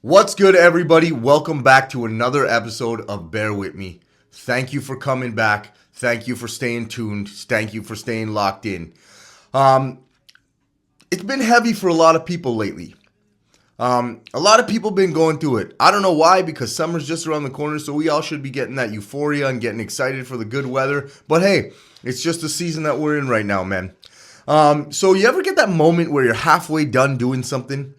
What's good, everybody? Welcome back to another episode of Bare Wit Me. Thank you for coming back. Thank you for staying tuned. Thank you for staying locked in. Um, it's been heavy for a lot of people lately. A lot of people been going through it. I don't know why, because summer's just around the corner, so we all should be getting that euphoria and getting excited for the good weather. But hey, it's just the season that we're in right now, man. So you ever get that moment where you're halfway done doing something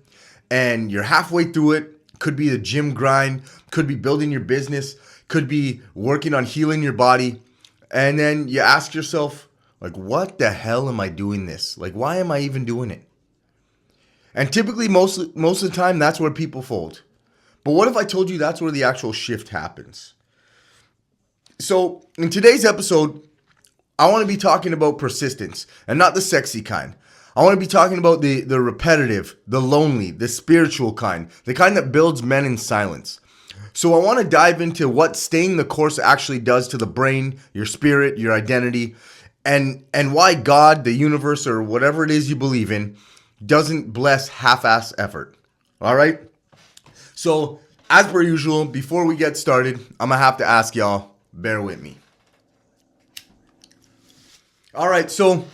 and you're halfway through it? Could be the gym grind, could be building your business, could be working on healing your body. And then you ask yourself, like, what the hell am I doing this? Like, why am I even doing it? And typically, most of the time, that's where people fold. But what if I told you that's where the actual shift happens? So, in today's episode, I want to be talking about persistence, and not the sexy kind. I want to be talking about the repetitive, the lonely, the spiritual kind, the kind that builds men in silence. So I want to dive into what staying the course actually does to the brain, your spirit, your identity, and why God, the universe, or whatever it is you believe in, doesn't bless half-ass effort. All right? So, as per usual, before we get started, I'm going to have to ask y'all, bear with me. All right, so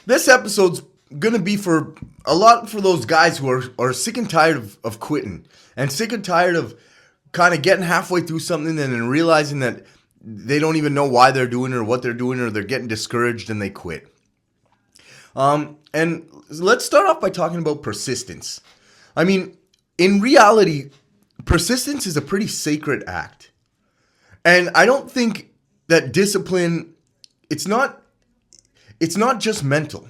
this episode's going to be for a lot for those guys who are sick and tired of quitting and sick and tired of kind of getting halfway through something and then realizing that they don't even know why they're doing it or what they're doing, or they're getting discouraged and they quit. And let's start off by talking about persistence. I mean, in reality, persistence is a pretty sacred act. And I don't think that discipline, it's not just mental.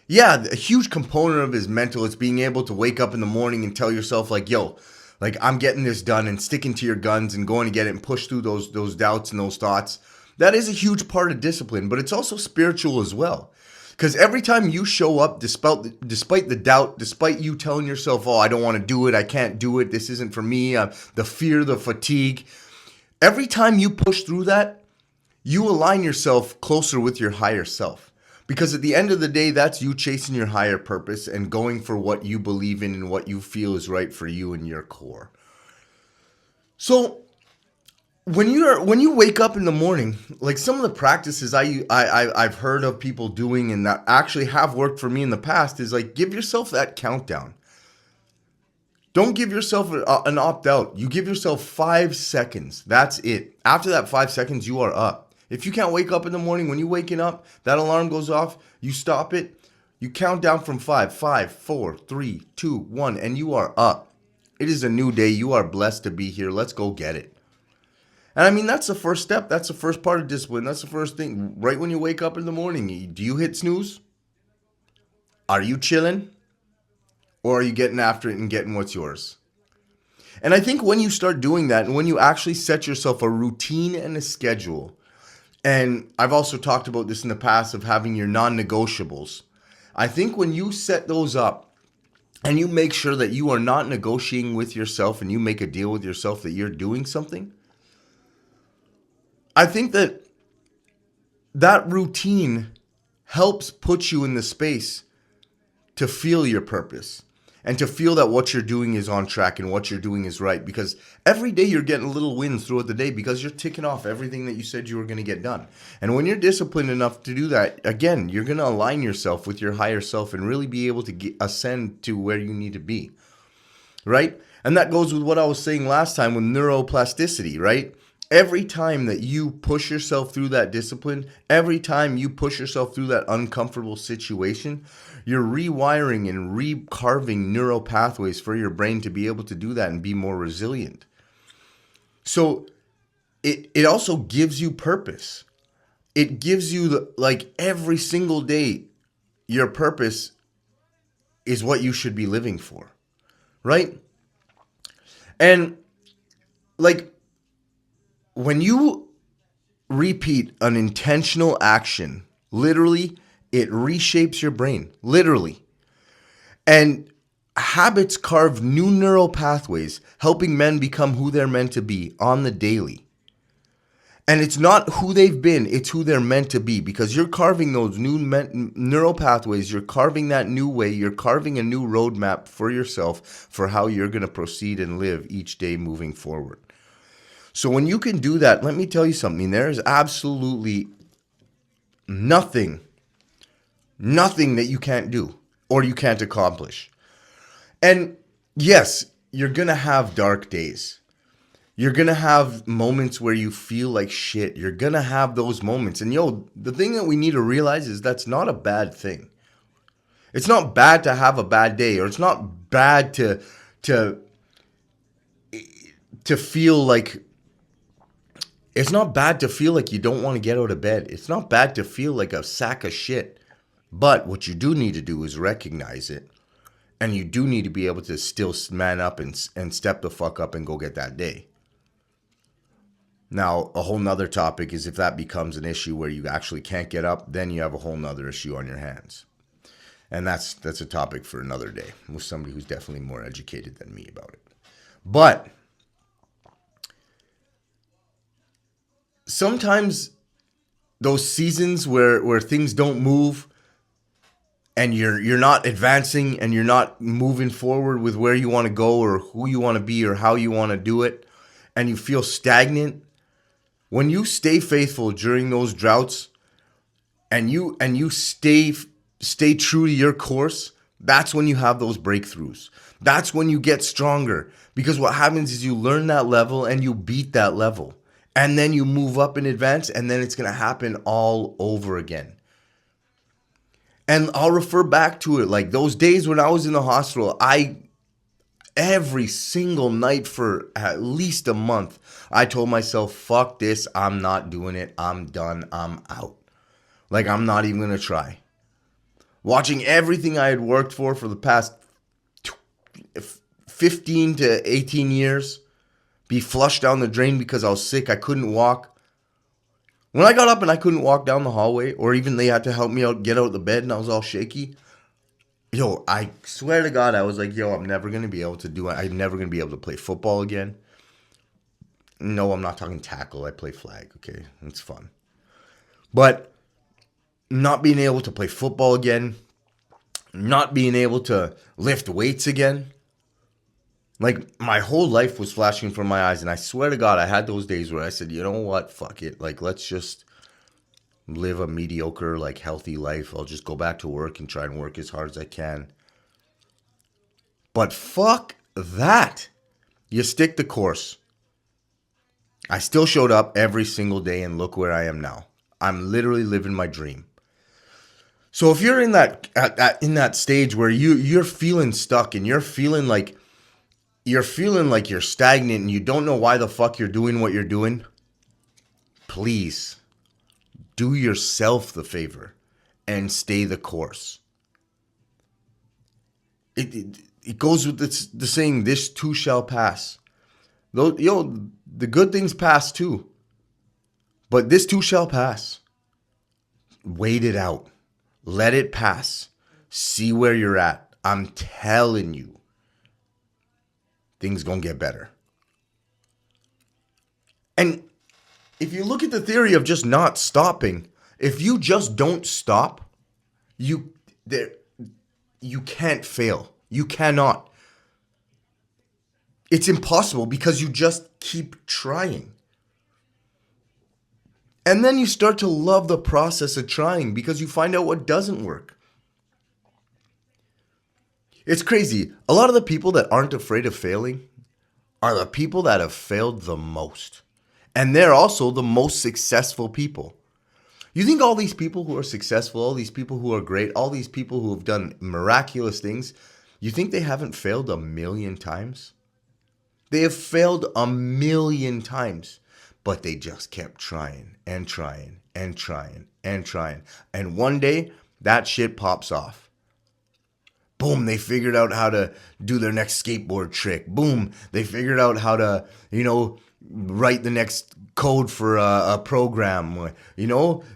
Yeah, a huge component of it is mental. It's being able to wake up in the morning and tell yourself, like, yo, like, I'm getting this done, and sticking to your guns and going to get it and push through those doubts and those thoughts. That is a huge part of discipline, but it's also spiritual as well. Because every time you show up, despite the doubt, despite you telling yourself, oh, I don't want to do it, I can't do it, this isn't for me, the fear, the fatigue, every time you push through that, you align yourself closer with your higher self. Because at the end of the day, that's you chasing your higher purpose and going for what you believe in and what you feel is right for you in your core. So when you wake up in the morning, like some of the practices I've heard of people doing and that actually have worked for me in the past is like, give yourself that countdown. Don't give yourself an opt-out. You give yourself 5 seconds. That's it. After that 5 seconds, you are up. If you can't wake up in the morning, when you're waking up, that alarm goes off, you stop it, you count down from 5, 5, 4, 3, 2, 1, and you are up. It is a new day. You are blessed to be here. Let's go get it. And I mean, that's the first step. That's the first part of discipline. That's the first thing. Right when you wake up in the morning, do you hit snooze? Are you chilling? Or are you getting after it and getting what's yours? And I think when you start doing that, and when you actually set yourself a routine and a schedule, and I've also talked about this in the past of having your non-negotiables. I think when you set those up and you make sure that you are not negotiating with yourself and you make a deal with yourself that you're doing something, I think that routine helps put you in the space to feel your purpose and to feel that what you're doing is on track and what you're doing is right. Because every day you're getting little wins throughout the day because you're ticking off everything that you said you were going to get done. And when you're disciplined enough to do that, again, you're going to align yourself with your higher self and really be able to ascend to where you need to be, right? And that goes with what I was saying last time with neuroplasticity, right? Every time that you push yourself through that discipline, every time you push yourself through that uncomfortable situation, you're rewiring and recarving neural pathways for your brain to be able to do that and be more resilient. So it also gives you purpose. It gives you, like, every single day, your purpose is what you should be living for, right? And, like, when you repeat an intentional action, literally, it reshapes your brain, literally. And habits carve new neural pathways, helping men become who they're meant to be on the daily. And it's not who they've been, it's who they're meant to be, because you're carving those new neural pathways. You're carving that new way. You're carving a new roadmap for yourself for how you're going to proceed and live each day moving forward. So when you can do that, let me tell you something. There is absolutely nothing that you can't do or you can't accomplish. And yes, you're going to have dark days. You're going to have moments where you feel like shit. You're going to have those moments. And the thing that we need to realize is that's not a bad thing. It's not bad to have a bad day, or it's not bad to feel like, it's not bad to feel like you don't want to get out of bed. It's not bad to feel like a sack of shit. But what you do need to do is recognize it. And you do need to be able to still man up and step the fuck up and go get that day. Now, a whole nother topic is if that becomes an issue where you actually can't get up, then you have a whole nother issue on your hands. And that's a topic for another day with somebody who's definitely more educated than me about it. But sometimes those seasons where things don't move and you're not advancing and you're not moving forward with where you want to go or who you want to be or how you want to do it, and you feel stagnant, when you stay faithful during those droughts and you stay true to your course, that's when you have those breakthroughs. That's when you get stronger, because what happens is you learn that level and you beat that level. And then you move up in advance, and then it's going to happen all over again. And I'll refer back to it, like those days when I was in the hospital, every single night for at least a month, I told myself, fuck this, I'm not doing it, I'm done, I'm out. Like, I'm not even going to try. Watching everything I had worked for the past 15 to 18 years be flushed down the drain because I was sick, I couldn't walk. When I got up and I couldn't walk down the hallway, or even they had to help me out, get out of the bed, and I was all shaky, I swear to God, I was like, I'm never going to be able to do it. I'm never going to be able to play football again. No, I'm not talking tackle. I play flag, okay? It's fun. But not being able to play football again, not being able to lift weights again, like my whole life was flashing from my eyes. And I swear to God, I had those days where I said, you know what? Fuck it. Like, let's just live a mediocre, like, healthy life. I'll just go back to work and try and work as hard as I can. But fuck that. You stick the course. I still showed up every single day, and look where I am now. I'm literally living my dream. So if you're in that stage where you're feeling stuck and you're feeling like you're stagnant and you don't know why the fuck you're doing what you're doing, please do yourself the favor and stay the course. It goes with the saying, this too shall pass. The good things pass too. But this too shall pass. Wait it out. Let it pass. See where you're at. I'm telling you, things gonna get better. And if you look at the theory of just not stopping, if you just don't stop, you can't fail. You cannot. It's impossible because you just keep trying. And then you start to love the process of trying because you find out what doesn't work. It's crazy. A lot of the people that aren't afraid of failing are the people that have failed the most. And they're also the most successful people. You think all these people who are successful, all these people who are great, all these people who have done miraculous things, you think they haven't failed 1,000,000 times? They have failed 1,000,000 times, but they just kept trying and trying and trying and trying. And one day, that shit pops off. Boom, they figured out how to do their next skateboard trick. Boom, they figured out how to, write the next code for a program.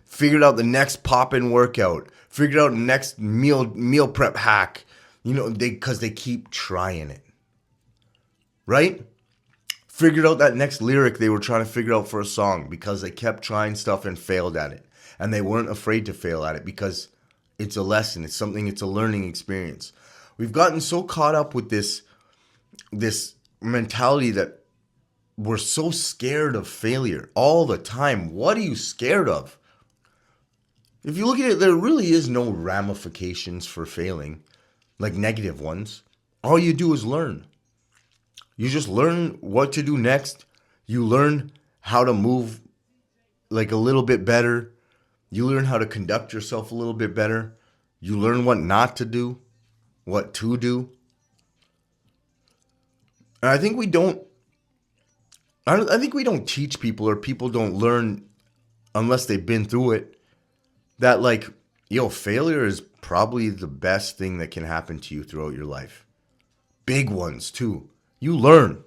Figured out the next pop-in workout. Figured out the next meal prep hack. Because they keep trying it. Right? figured out that next lyric they were trying to figure out for a song because they kept trying stuff and failed at it. And they weren't afraid to fail at it because it's a lesson. It's something, it's a learning experience. We've gotten so caught up with this mentality that we're so scared of failure all the time. What are you scared of? If you look at it, there really is no ramifications for failing, like negative ones. All you do is learn. You just learn what to do next. You learn how to move like a little bit better. You learn how to conduct yourself a little bit better. You learn what not to do, what to do. And I think we don't teach people, or people don't learn unless they've been through it, that like, failure is probably the best thing that can happen to you throughout your life. Big ones too. You learn.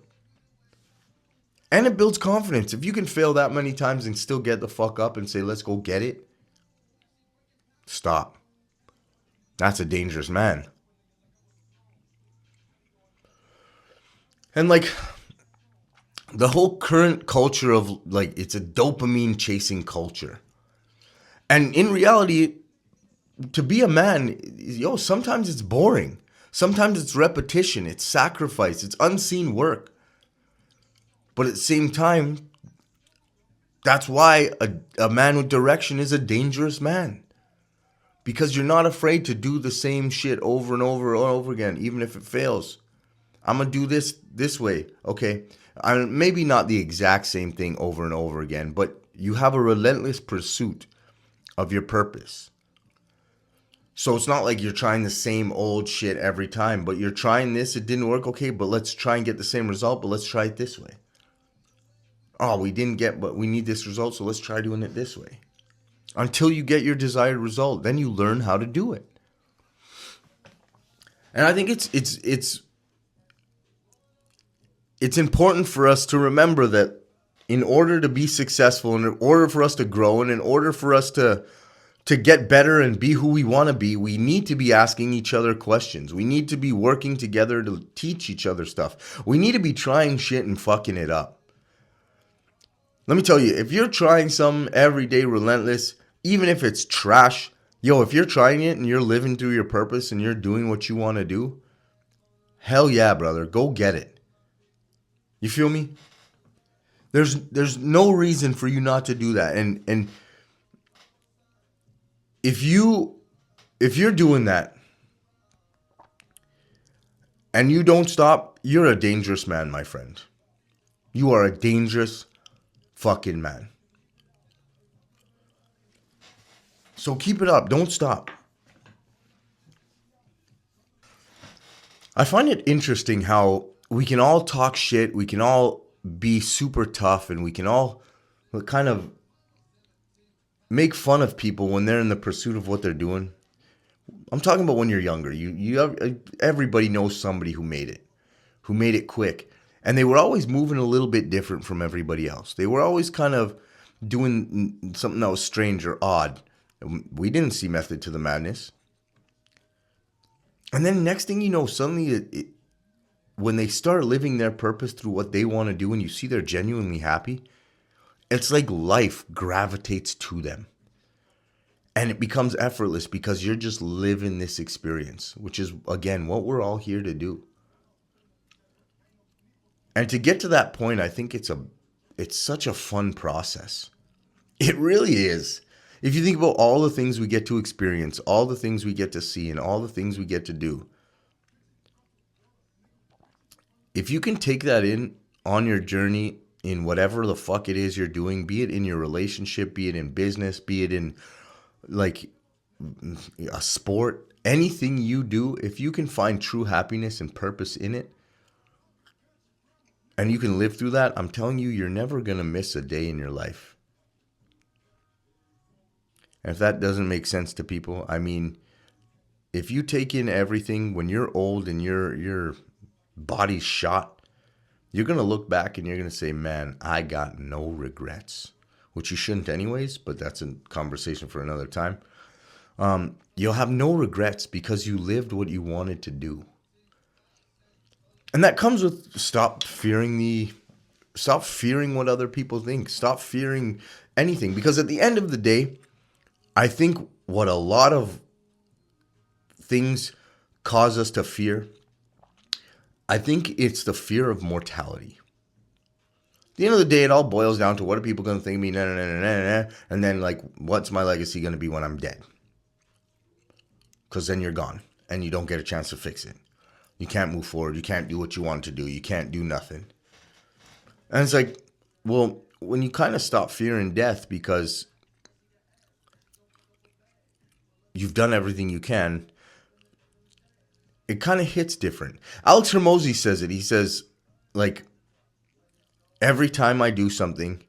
And it builds confidence. If you can fail that many times and still get the fuck up and say, let's go get it, stop. That's a dangerous man. And like, the whole current culture of like, it's a dopamine chasing culture. And in reality, to be a man, sometimes it's boring. Sometimes it's repetition, it's sacrifice, it's unseen work. But at the same time, that's why a man with direction is a dangerous man. Because you're not afraid to do the same shit over and over and over again, even if it fails. I'm going to do this way. Okay, maybe not the exact same thing over and over again, but you have a relentless pursuit of your purpose. So it's not like you're trying the same old shit every time, but you're trying this, it didn't work, okay, but let's try and get the same result, but let's try it this way. Oh, we didn't get, but we need this result, so let's try doing it this way. Until you get your desired result, then you learn how to do it. And I think it's important for us to remember that in order to be successful, in order for us to grow, and in order for us to get better and be who we want to be, we need to be asking each other questions. We need to be working together to teach each other stuff. We need to be trying shit and fucking it up. Let me tell you, if you're trying some everyday relentless, even if it's trash, if you're trying it and you're living through your purpose and you're doing what you want to do, hell yeah, brother, go get it. You feel me? There's no reason for you not to do that. And if you're doing that and you don't stop, you're a dangerous man, my friend. You are a dangerous fucking man. So keep it up. Don't stop. I find it interesting how we can all talk shit. We can all be super tough, and we can all kind of make fun of people when they're in the pursuit of what they're doing. I'm talking about when you're younger. Everybody knows somebody who made it quick. And they were always moving a little bit different from everybody else. They were always kind of doing something that was strange or odd. We didn't see method to the madness. And then next thing you know, suddenly when they start living their purpose through what they want to do, and you see they're genuinely happy, it's like life gravitates to them. And it becomes effortless because you're just living this experience, which is, again, what we're all here to do. And to get to that point, I think it's such a fun process. It really is. If you think about all the things we get to experience, all the things we get to see, and all the things we get to do, if you can take that in on your journey in whatever the fuck it is you're doing, be it in your relationship, be it in business, be it in like a sport, anything you do, if you can find true happiness and purpose in it, and you can live through that, I'm telling you, you're never going to miss a day in your life. And if that doesn't make sense to people, I mean, if you take in everything when you're old and your body's shot, you're going to look back and you're going to say, man, I got no regrets, which you shouldn't anyways, but that's a conversation for another time. You'll have no regrets because you lived what you wanted to do. And that comes with stop fearing the stop fearing what other people think. Stop fearing anything. Because at the end of the day, I think what a lot of things cause us to fear, I think it's the fear of mortality. At the end of the day, it all boils down to what are people going to think of me, and then like, what's my legacy going to be when I'm dead? Because then you're gone, and you don't get a chance to fix it. You can't move forward. You can't do what you want to do. You can't do nothing. And it's like, well, when you kind of stop fearing death because you've done everything you can, it kind of hits different. Alex Hermosi says it. He says, like, every time I do something,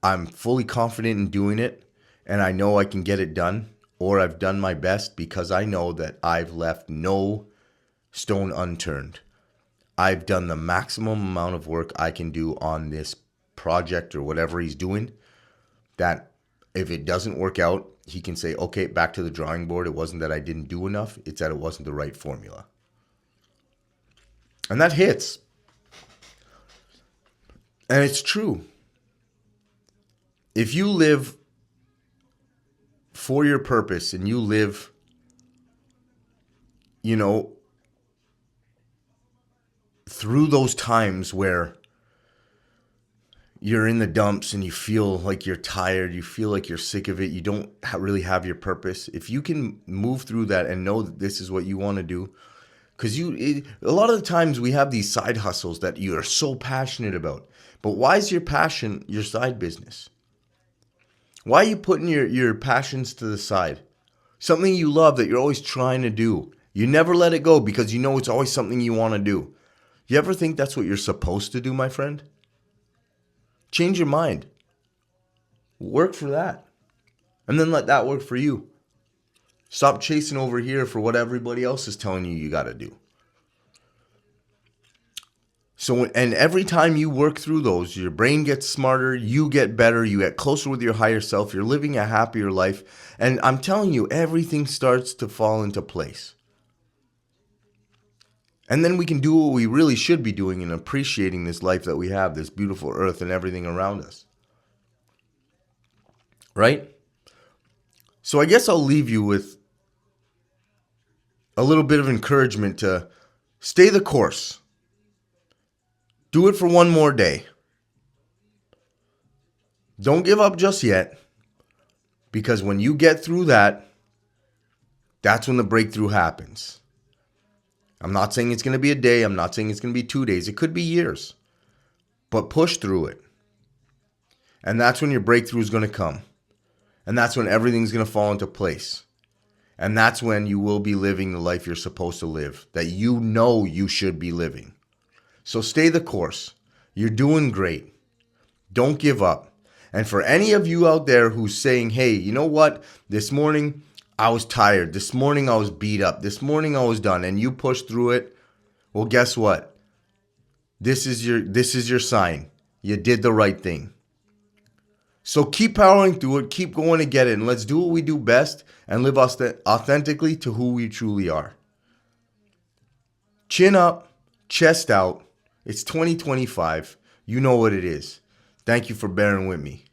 I'm fully confident in doing it, and I know I can get it done, or I've done my best because I know that I've left no stone unturned. I've done the maximum amount of work I can do on this project or whatever he's doing, that if it doesn't work out, he can say, okay, back to the drawing board. It wasn't that I didn't do enough. It's that it wasn't the right formula. And that hits. And it's true. If you live for your purpose and you live, through those times where you're in the dumps and you feel like you're tired, you feel like you're sick of it, you don't really have your purpose. If you can move through that and know that this is what you want to do, because a lot of the times we have these side hustles that you are so passionate about. But why is your passion your side business? Why are you putting your passions to the side? Something you love that you're always trying to do. You never let it go because you know it's always something you want to do. You ever think that's what you're supposed to do, my friend? Change your mind. Work for that. And then let that work for you. Stop chasing over here for what everybody else is telling you got to do. So, and every time you work through those, your brain gets smarter, you get better, you get closer with your higher self, you're living a happier life. And I'm telling you, everything starts to fall into place. And then we can do what we really should be doing and appreciating this life that we have, this beautiful earth and everything around us. Right? So I guess I'll leave you with a little bit of encouragement to stay the course. Do it for one more day. Don't give up just yet, because when you get through that, that's when the breakthrough happens. I'm not saying it's going to be a day. I'm not saying it's going to be 2 days. It could be years. But push through it. And that's when your breakthrough is going to come. And that's when everything's going to fall into place. And that's when you will be living the life you're supposed to live, that you know you should be living. So stay the course. You're doing great. Don't give up. And for any of you out there who's saying, hey, you know what? This morning I was tired. This morning I was beat up. This morning I was done. And you pushed through it. Well, guess what? This is your sign. You did the right thing. So keep powering through it. Keep going to get it. And let's do what we do best and live authentically to who we truly are. Chin up, chest out. It's 2025. You know what it is. Thank you for bearing with me.